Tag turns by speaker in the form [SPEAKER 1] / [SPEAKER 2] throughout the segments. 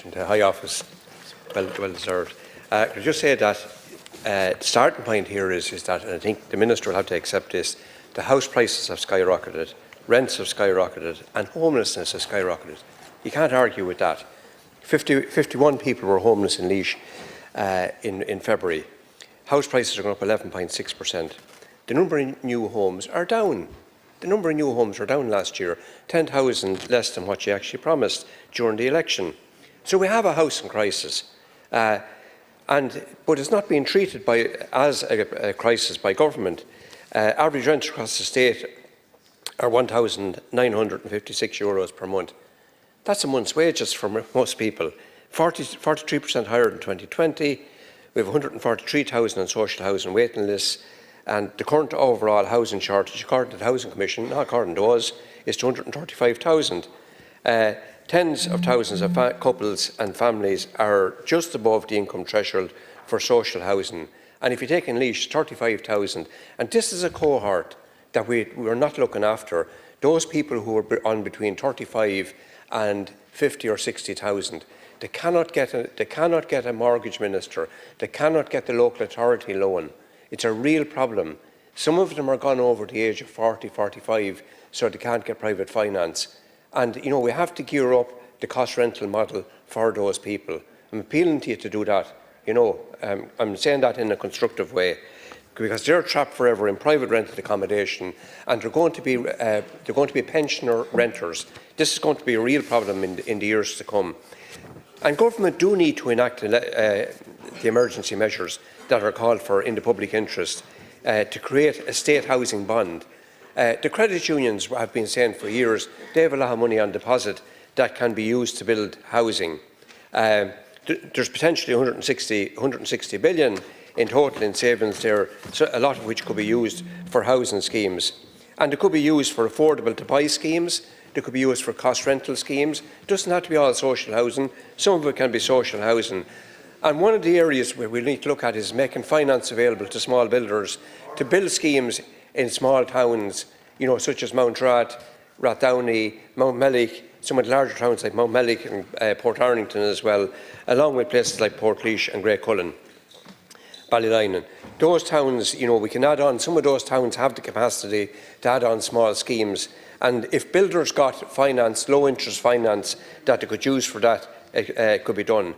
[SPEAKER 1] mentioned the high office, well deserved. Could I just say that the starting point here is that, and I think the Minister will have to accept this, the house prices have skyrocketed, rents have skyrocketed, and homelessness has skyrocketed. You can't argue with that. 51 people were homeless in Laois in February. House prices are going up 11.6%. The number of new homes are down. The number of new homes were down last year, 10,000 less than what you actually promised during the election. So we have a housing crisis, but it's not being treated as a crisis by government. Average rents across the state are €1,956 per month. That's a month's wages for most people, 43% higher than 2020. We have 143,000 on social housing waiting lists, and the current overall housing shortage, according to the Housing Commission, not according to us, is 235,000. Tens of thousands of couples and families are just above the income threshold for social housing. And if you take in Laois, 35,000. And this is a cohort that we're not looking after. Those people who are on between 35 and 50 or 60,000. They cannot get a mortgage minister. They cannot get the local authority loan. It's a real problem. Some of them are gone over the age of 40, 45, so they can't get private finance. And, we have to gear up the cost rental model for those people. I'm appealing to you to do that. I'm saying that in a constructive way, because they're trapped forever in private rented accommodation, and they're going to be pensioner renters. This is going to be a real problem in the years to come. And government do need to enact the emergency measures that are called for in the public interest to create a state housing bond. The credit unions have been saying for years they have a lot of money on deposit that can be used to build housing. There's potentially 160 billion in total in savings there, so a lot of which could be used for housing schemes. And it could be used for affordable to buy schemes, it could be used for cost rental schemes. It doesn't have to be all social housing, some of it can be social housing. And one of the areas where we need to look at is making finance available to small builders to build schemes in small towns, such as Mountrat, Rathdowney, Mountmellick, some of the larger towns like Mountmellick and Portarlington as well, along with places like Portlaoise and Greycullen, Ballylinen. Those towns, we can add on, some of those towns have the capacity to add on small schemes, and if builders got finance, low interest finance that they could use for that, it could be done.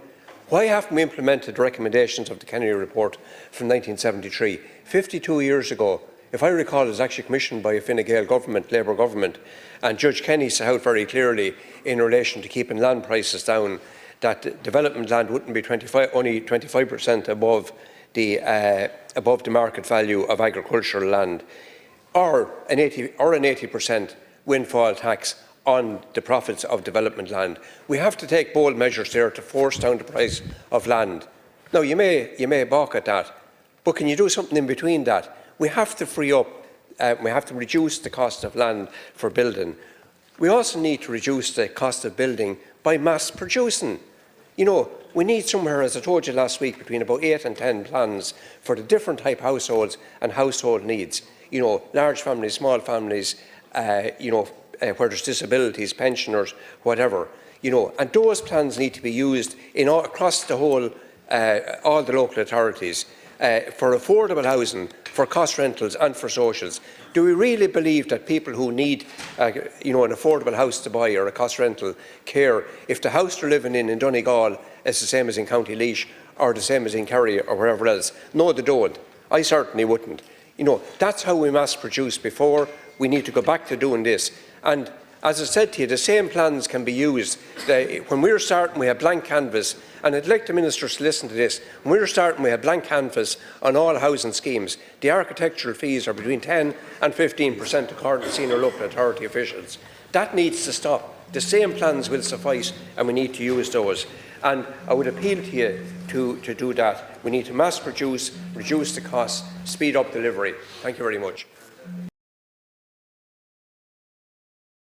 [SPEAKER 1] Why haven't we implemented the recommendations of the Kennedy report from 1973? 52 years ago. If I recall, it was actually commissioned by a Fine Gael government, Labour government, and Judge Kenny set out very clearly in relation to keeping land prices down that development land wouldn't be only 25% above the market value of agricultural land, or an 80% windfall tax on the profits of development land. We have to take bold measures there to force down the price of land. Now, you may balk at that, but can you do something in between that? We have to free up, we have to reduce the cost of land for building. We also need to reduce the cost of building by mass producing. We need somewhere, as I told you last week, between about 8 and 10 plans for the different type households and household needs. Large families, small families, where there's disabilities, pensioners, whatever. And those plans need to be used across the whole, all the local authorities. For affordable housing, for cost rentals and for socials. Do we really believe that people who need an affordable house to buy or a cost rental care if the house they're living in Donegal is the same as in County Laois or the same as in Kerry or wherever else? No, they don't. I certainly wouldn't. That's how we mass produced before. We need to go back to doing this. And as I said to you, the same plans can be used. When we were starting, we had blank canvas, and I'd like the ministers to listen to this. When we were starting, we had blank canvas on all housing schemes. The architectural fees are between 10 and 15% according to senior local authority officials. That needs to stop. The same plans will suffice, and we need to use those. And I would appeal to you to do that. We need to mass produce, reduce the costs, speed up delivery. Thank you very much.